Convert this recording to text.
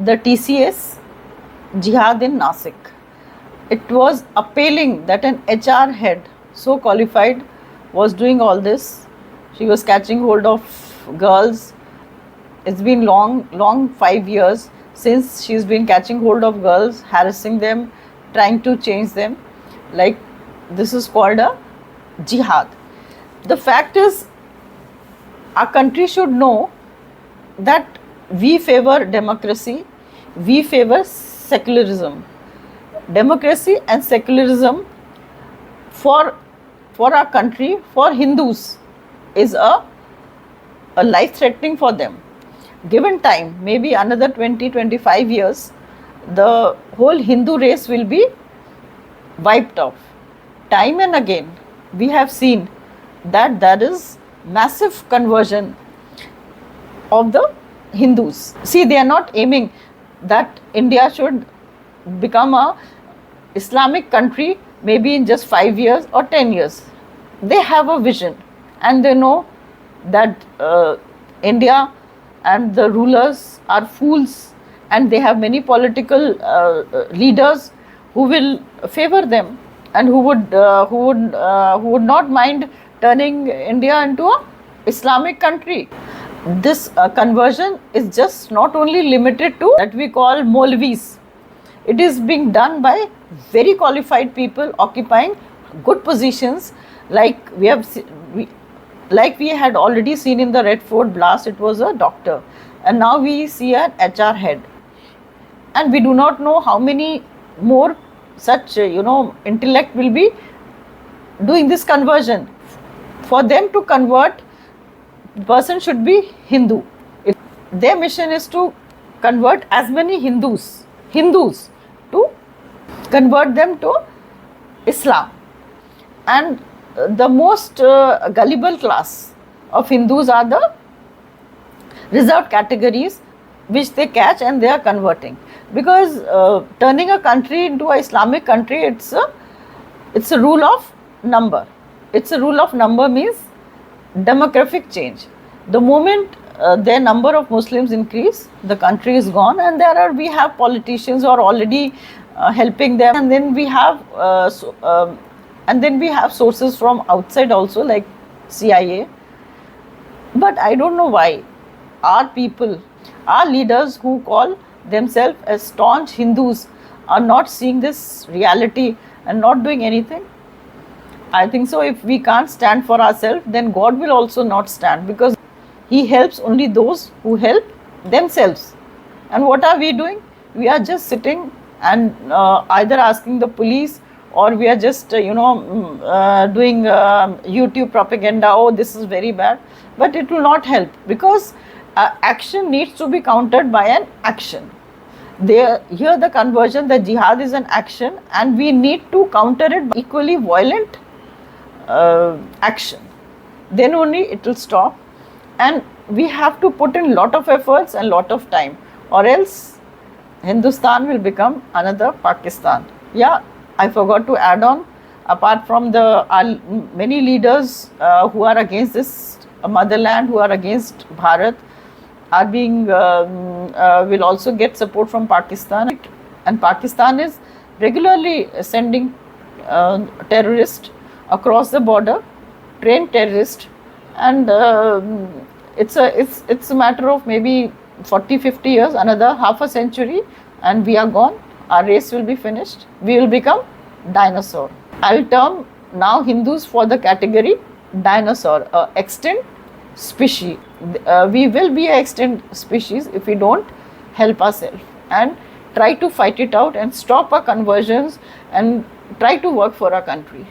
the TCS jihad in Nasik. It was appalling that an HR head, so qualified, was doing all this. She was catching hold of girls. It's been long 5 years since she's been catching hold of girls, harassing them, trying to change them. Like, this is called a jihad. The fact is, our country should know that we favor democracy, we favor secularism. Democracy and secularism for our country, for Hindus, is a life threatening for them. Given time, maybe another 20-25 years, the whole Hindu race will be wiped off. Time and again, we have seen that there is massive conversion of the Hindus. See, they are not aiming that India should become a Islamic country maybe in just 5 years or 10 years. They have a vision and they know that India and the rulers are fools, and they have many political leaders who will favor them and who would not mind turning India into a Islamic country. This conversion is just not only limited to that we call Maulvis. It is being done by very qualified people occupying good positions, like we had already seen in the Red Fort blast. It was a doctor, and now we see an HR head, and we do not know how many more such intellect will be doing this conversion. For them to convert, the person should be Hindu. Their mission is to convert as many Hindus to convert them to Islam. And the most gullible class of Hindus are the reserved categories, which they catch and they are converting. Because turning a country into an Islamic country, it's a rule of number. It's a rule of number means demographic change. The moment their number of Muslims increase, the country is gone, and we have politicians who are already helping them, and then we have sources from outside also, like CIA. But I don't know why our people, our leaders who call themselves as staunch Hindus, are not seeing this reality and not doing anything. I think so. If we can't stand for ourselves, then God will also not stand, because He helps only those who help themselves. And what are we doing? We are just sitting and either asking the police, or we are just doing YouTube propaganda. Oh, this is very bad. But it will not help, because action needs to be countered by an action. Here the conversion, the jihad is an action, and we need to counter it by equally violent action. Then only it will stop, and we have to put in lot of efforts and lot of time, or else Hindustan will become another Pakistan. Yeah, I forgot to add on, apart from the many leaders who are against this motherland, who are against Bharat, are being will also get support from Pakistan, and Pakistan is regularly sending terrorists across the border, trained terrorists, and it's a matter of maybe 40-50 years, another half a century, and we are gone. Our race will be finished. We will become dinosaur. I'll term now Hindus for the category dinosaur, extinct species. We will be an extinct species if we don't help ourselves and try to fight it out and stop our conversions and try to work for our country.